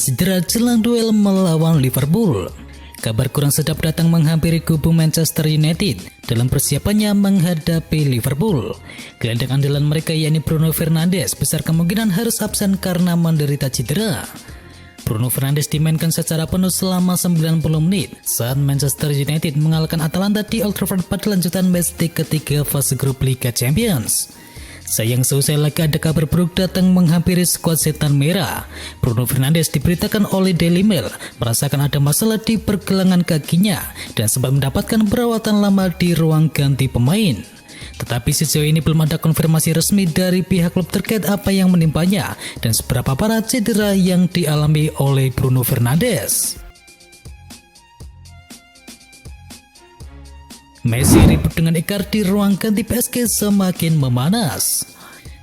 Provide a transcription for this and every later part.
Fernandes cedera jelang duel melawan Liverpool. Kabar kurang sedap datang menghampiri kubu Manchester United dalam persiapannya menghadapi Liverpool. Gelandang andalan mereka yakni Bruno Fernandes besar kemungkinan harus absen karena menderita cedera. Bruno Fernandes dimainkan secara penuh selama 90 menit saat Manchester United mengalahkan Atalanta di Old Trafford pada lanjutan match ketiga fase grup Liga Champions. Sayang seusai laga ada kabar buruk datang menghampiri skuad setan merah. Bruno Fernandes diberitakan oleh Daily Mail merasakan ada masalah di pergelangan kakinya dan sempat mendapatkan perawatan lama di ruang ganti pemain. Tetapi sejauh ini belum ada konfirmasi resmi dari pihak klub terkait apa yang menimpanya dan seberapa parah cedera yang dialami oleh Bruno Fernandes. Messi ribut dengan Icardi, ruang ganti PSG semakin memanas.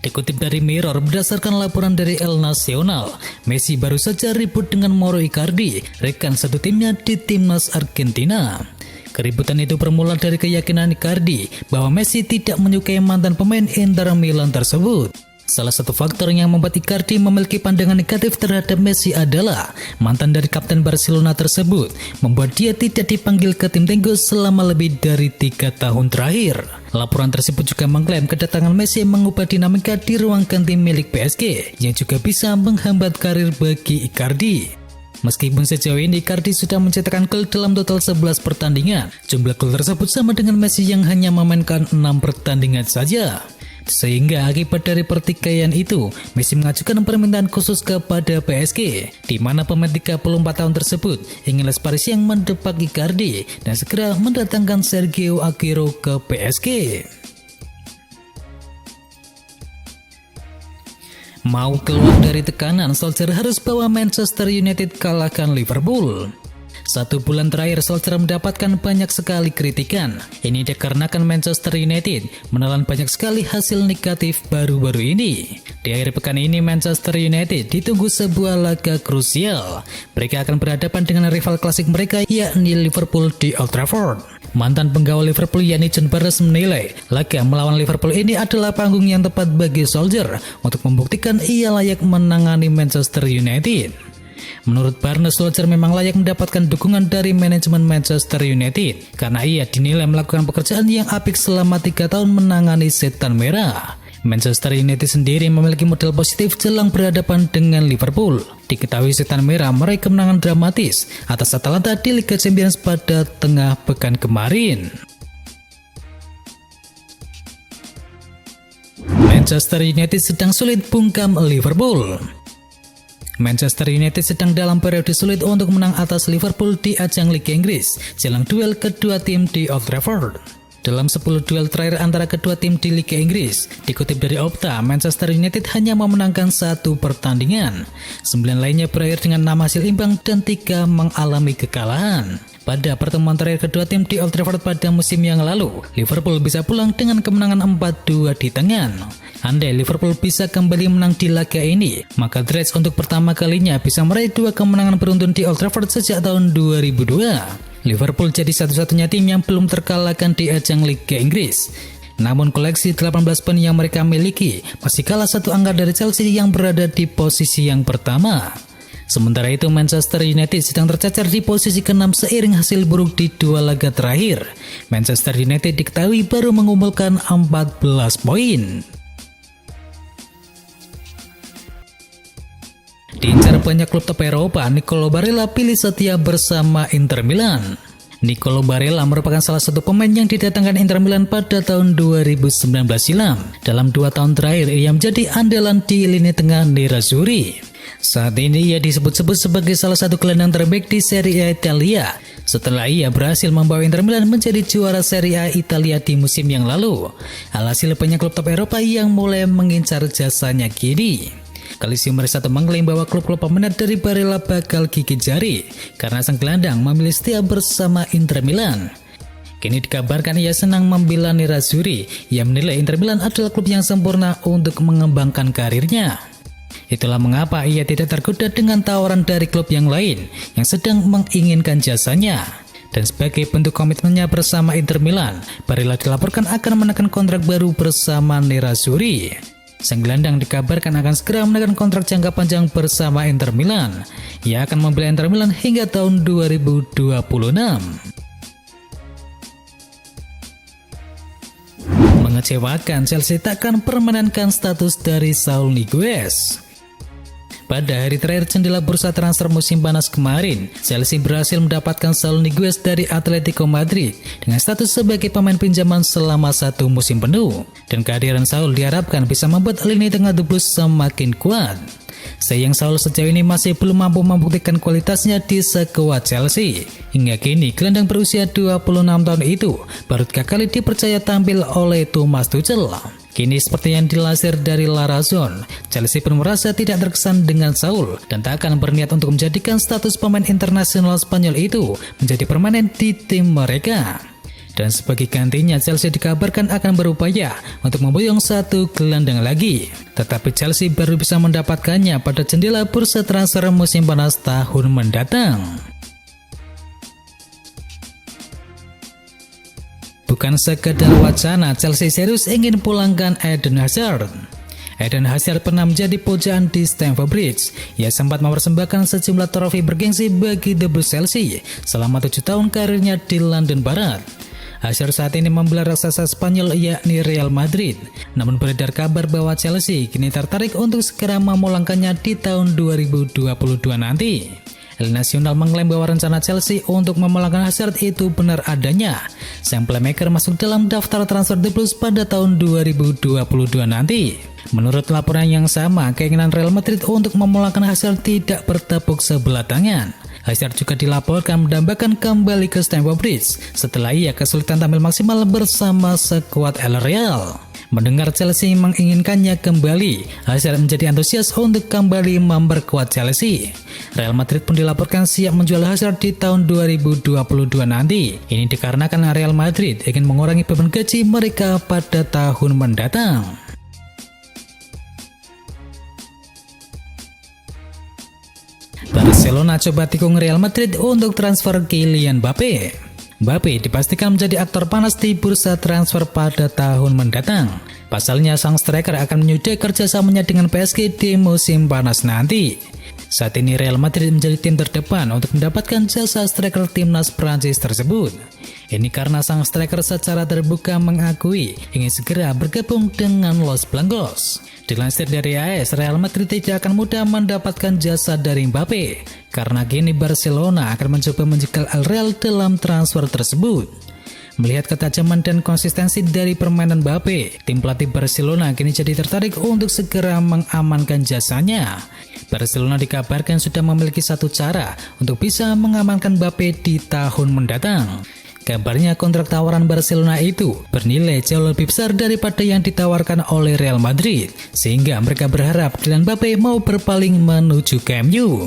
Dikutip dari Mirror, berdasarkan laporan dari El Nacional, Messi baru saja ribut dengan Mauro Icardi, rekan satu timnya di timnas Argentina. Keributan itu bermula dari keyakinan Icardi bahwa Messi tidak menyukai mantan pemain Inter Milan tersebut. Salah satu faktor yang membuat Icardi memiliki pandangan negatif terhadap Messi adalah mantan dari kapten Barcelona tersebut membuat dia tidak dipanggil ke tim tenggo selama lebih dari 3 tahun terakhir. Laporan tersebut juga mengklaim kedatangan Messi mengubah dinamika di ruang ganti milik PSG yang juga bisa menghambat karir bagi Icardi. Meskipun sejauh ini Icardi sudah mencetakkan gol dalam total 11 pertandingan, jumlah gol tersebut sama dengan Messi yang hanya memainkan 6 pertandingan saja. Sehingga akibat dari pertikaian itu, Messi mengajukan permintaan khusus kepada PSG, di mana pemain 34 tahun tersebut ingin Les Paris yang mendepak Icardi dan segera mendatangkan Sergio Aguero ke PSG. Mau keluar dari tekanan, Solskjaer harus bawa Manchester United kalahkan Liverpool. 1 bulan terakhir Solskjaer mendapatkan banyak sekali kritikan. Ini dikarenakan Manchester United menelan banyak sekali hasil negatif baru-baru ini. Di akhir pekan ini Manchester United ditunggu sebuah laga krusial. Mereka akan berhadapan dengan rival klasik mereka yakni Liverpool di Old Trafford. Mantan penggawa Liverpool yakni John Barnes menilai laga melawan Liverpool ini adalah panggung yang tepat bagi Solskjaer untuk membuktikan ia layak menangani Manchester United. Menurut Barnes, Solskjaer memang layak mendapatkan dukungan dari manajemen Manchester United karena ia dinilai melakukan pekerjaan yang apik selama 3 tahun menangani setan merah. Manchester United sendiri memiliki modal positif jelang berhadapan dengan Liverpool. Diketahui setan merah meraih kemenangan dramatis atas Atalanta di Liga Champions pada tengah pekan kemarin. Manchester United sedang sulit bungkam Liverpool. Manchester United sedang dalam periode sulit untuk menang atas Liverpool di ajang Liga Inggris jelang duel kedua tim di Old Trafford. Dalam 10 duel terakhir antara kedua tim di Liga Inggris, dikutip dari Opta, Manchester United hanya memenangkan 1 pertandingan. 9 lainnya berakhir dengan 6 hasil imbang dan 3 mengalami kekalahan. Pada pertemuan terakhir kedua tim di Old Trafford pada musim yang lalu, Liverpool bisa pulang dengan kemenangan 4-2 di tangan. Andai Liverpool bisa kembali menang di laga ini, maka The Reds untuk pertama kalinya bisa meraih 2 kemenangan beruntun di Old Trafford sejak tahun 2002. Liverpool jadi satu-satunya tim yang belum terkalahkan di ajang Liga Inggris. Namun koleksi 18 poin yang mereka miliki masih kalah 1 angka dari Chelsea yang berada di posisi yang pertama. Sementara itu Manchester United sedang tercacar di posisi ke-6 seiring hasil buruk di 2 laga terakhir. Manchester United diketahui baru mengumpulkan 14 poin. Diincar banyak klub top Eropa, Nicolo Barella pilih setia bersama Inter Milan. Nicolo Barella merupakan salah satu pemain yang didatangkan Inter Milan pada tahun 2019 silam. Dalam 2 tahun terakhir, ia menjadi andalan di lini tengah Nerazzurri. Saat ini ia disebut-sebut sebagai salah satu gelandang terbaik di Serie A Italia setelah ia berhasil membawa Inter Milan menjadi juara Serie A Italia di musim yang lalu. Alhasil banyak klub top Eropa yang mulai mengincar jasanya kini. Calcio Mercato mengklaim bahwa klub-klub peminat dari Barella bakal gigit jari karena sang gelandang memilih setia bersama Inter Milan. Kini dikabarkan ia senang membela Nerazzurri. Ia menilai Inter Milan adalah klub yang sempurna untuk mengembangkan karirnya. Itulah mengapa ia tidak tergoda dengan tawaran dari klub yang lain yang sedang menginginkan jasanya. Dan sebagai bentuk komitmennya bersama Inter Milan, Barella dilaporkan akan menekan kontrak baru bersama Nerazzurri. Sang gelandang dikabarkan akan segera menekan kontrak jangka panjang bersama Inter Milan. Ia akan membela Inter Milan hingga tahun 2026. Mengecewakan, Chelsea takkan permanenkan status dari Saul Niguez. Pada hari terakhir jendela bursa transfer musim panas kemarin, Chelsea berhasil mendapatkan Saul Niguez dari Atletico Madrid dengan status sebagai pemain pinjaman selama 1 musim penuh. Dan kehadiran Saul diharapkan bisa membuat lini tengah The Blues semakin kuat. Sayang Saul sejauh ini masih belum mampu membuktikan kualitasnya di skuad Chelsea. Hingga kini, gelandang berusia 26 tahun itu baru 3 kali dipercaya tampil oleh Thomas Tuchel. Kini seperti yang dilansir dari La Razón, Chelsea pun merasa tidak terkesan dengan Saul dan tak akan berniat untuk menjadikan status pemain internasional Spanyol itu menjadi permanen di tim mereka. Dan sebagai gantinya, Chelsea dikabarkan akan berupaya untuk memboyong 1 gelandang lagi. Tetapi Chelsea baru bisa mendapatkannya pada jendela bursa transfer musim panas tahun mendatang. Bukan sekedar wacana, Chelsea serius ingin pulangkan Eden Hazard. Eden Hazard pernah menjadi pujaan di Stamford Bridge. Ia sempat mempersembahkan sejumlah trofi bergengsi bagi The Blues Chelsea selama 7 tahun karirnya di London Barat. Hazard saat ini membela raksasa Spanyol yakni Real Madrid. Namun beredar kabar bahwa Chelsea kini tertarik untuk segera memulangkannya di tahun 2022 nanti. El Nacional mengklaim bahwa rencana Chelsea untuk memulangkan Hazard itu benar adanya. Sang playmaker masuk dalam daftar transfer The Blues pada tahun 2022 nanti. Menurut laporan yang sama, keinginan Real Madrid untuk memulangkan Hazard tidak bertepuk sebelah tangan. Hazard juga dilaporkan mendambakan kembali ke Stamford Bridge setelah ia kesulitan tampil maksimal bersama skuad El Real. Mendengar Chelsea menginginkannya kembali, Hazard menjadi antusias untuk kembali memperkuat Chelsea. Real Madrid pun dilaporkan siap menjual Hazard di tahun 2022 nanti. Ini dikarenakan Real Madrid ingin mengurangi beban gaji mereka pada tahun mendatang. Barcelona coba tikung Real Madrid untuk transfer Kylian Mbappe. Mbappe dipastikan menjadi aktor panas di bursa transfer pada tahun mendatang. Pasalnya sang striker akan menyudahi kerjasamanya dengan PSG di musim panas nanti. Saat ini Real Madrid menjadi tim terdepan untuk mendapatkan jasa striker timnas Prancis tersebut. Ini karena sang striker secara terbuka mengakui ingin segera bergabung dengan Los Blancos. Dilansir dari AS, Real Madrid tidak akan mudah mendapatkan jasa dari Mbappe karena kini Barcelona akan mencoba menjegal Al Real dalam transfer tersebut. Melihat ketajaman dan konsistensi dari permainan Mbappe, tim pelatih Barcelona kini jadi tertarik untuk segera mengamankan jasanya. Barcelona dikabarkan sudah memiliki satu cara untuk bisa mengamankan Mbappe di tahun mendatang. Kabarnya kontrak tawaran Barcelona itu bernilai jauh lebih besar daripada yang ditawarkan oleh Real Madrid, sehingga mereka berharap Kylian Mbappe mau berpaling menuju Camp Nou.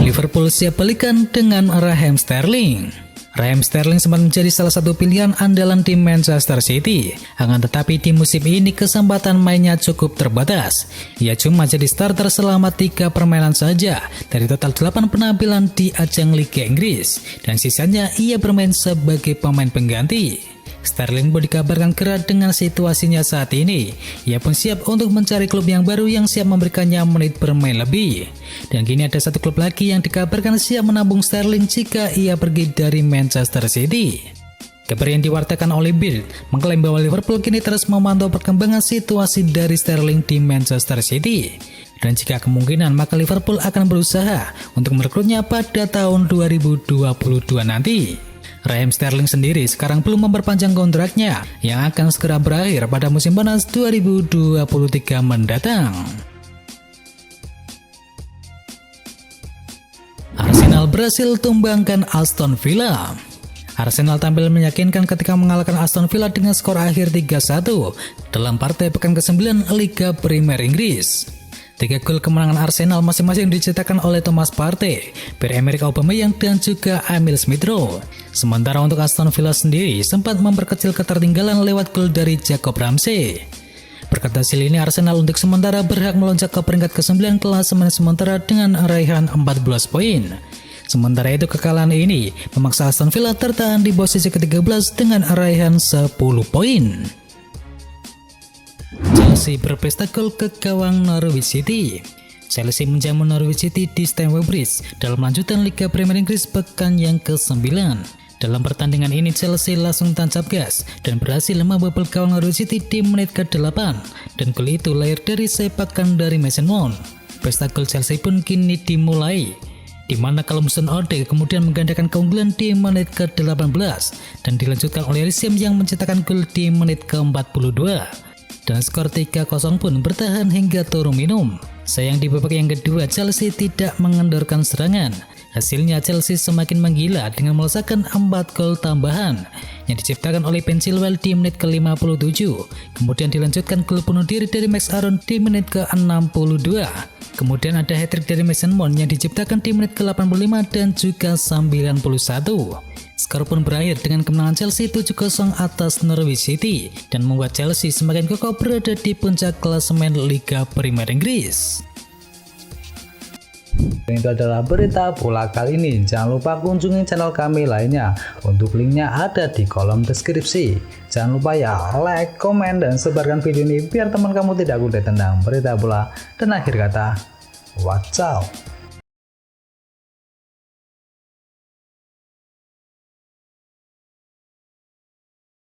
Liverpool siap balikan dengan Raheem Sterling. Raheem Sterling sempat menjadi salah satu pilihan andalan tim Manchester City. Akan tetapi di musim ini kesempatan mainnya cukup terbatas. Ia cuma jadi starter selama 3 permainan saja dari total 8 penampilan di ajang Liga Inggris. Dan sisanya ia bermain sebagai pemain pengganti. Sterling pun dikabarkan kerat dengan situasinya saat ini. Ia pun siap untuk mencari klub yang baru yang siap memberikannya menit bermain lebih. Dan kini ada satu klub lagi yang dikabarkan siap menampung Sterling jika ia pergi dari Manchester City. Kabar yang diwartakan oleh Bild mengklaim bahwa Liverpool kini terus memantau perkembangan situasi dari Sterling di Manchester City. Dan jika kemungkinan, maka Liverpool akan berusaha untuk merekrutnya pada tahun 2022 nanti. Raheem Sterling sendiri sekarang belum memperpanjang kontraknya yang akan segera berakhir pada musim panas 2023 mendatang. Arsenal berhasil tumbangkan Aston Villa. Arsenal tampil meyakinkan ketika mengalahkan Aston Villa dengan skor akhir 3-1 dalam partai pekan ke-9 Liga Premier Inggris. 3 gol kemenangan Arsenal masing-masing dicetakkan oleh Thomas Partey, Pierre-Emerick Aubameyang dan juga Emil Smith Rowe. Sementara untuk Aston Villa sendiri sempat memperkecil ketertinggalan lewat gol dari Jacob Ramsey. Berkat hasil ini Arsenal untuk sementara berhak melonjak ke peringkat ke-9 klasemen sementara dengan raihan 14 poin. Sementara itu kekalahan ini memaksa Aston Villa tertahan di posisi ke-13 dengan raihan 10 poin. Chelsea berpesta gol ke gawang Norwich City. Chelsea menjamu Norwich City di Stamford Bridge dalam lanjutan Liga Premier Inggris pekan yang ke-9. Dalam pertandingan ini Chelsea langsung tancap gas dan berhasil membobol gawang Norwich City di menit ke-8 dan gol itu lahir dari sepakan dari Mason Mount. Pesta gol Chelsea pun kini dimulai, di mana Callum Hudson-Odoi kemudian menggandakan keunggulan di menit ke-18 dan dilanjutkan oleh Reece James yang mencetakkan gol di menit ke-42. Dan skor 3-0 pun bertahan hingga turun minum. Sayang di babak yang kedua Chelsea tidak mengendorkan serangan. Hasilnya Chelsea semakin menggila dengan melesakkan 4 gol tambahan yang diciptakan oleh Ben Chilwell di menit ke-57. Kemudian dilanjutkan gol bunuh diri dari Max Aaron di menit ke-62. Kemudian ada hat-trick dari Mason Mount yang diciptakan di menit ke-85 dan juga 91. Skor pun berakhir dengan kemenangan Chelsea 7-0 atas Norwich City dan membuat Chelsea semakin kokoh berada di puncak klasemen Liga Premier Inggris. Itu adalah berita bola kali ini. Jangan lupa kunjungi channel kami lainnya. Untuk linknya ada di kolom deskripsi. Jangan lupa ya like, komen, dan sebarkan video ini biar teman kamu tidak kudet tentang berita bola. Dan akhir kata, watch out.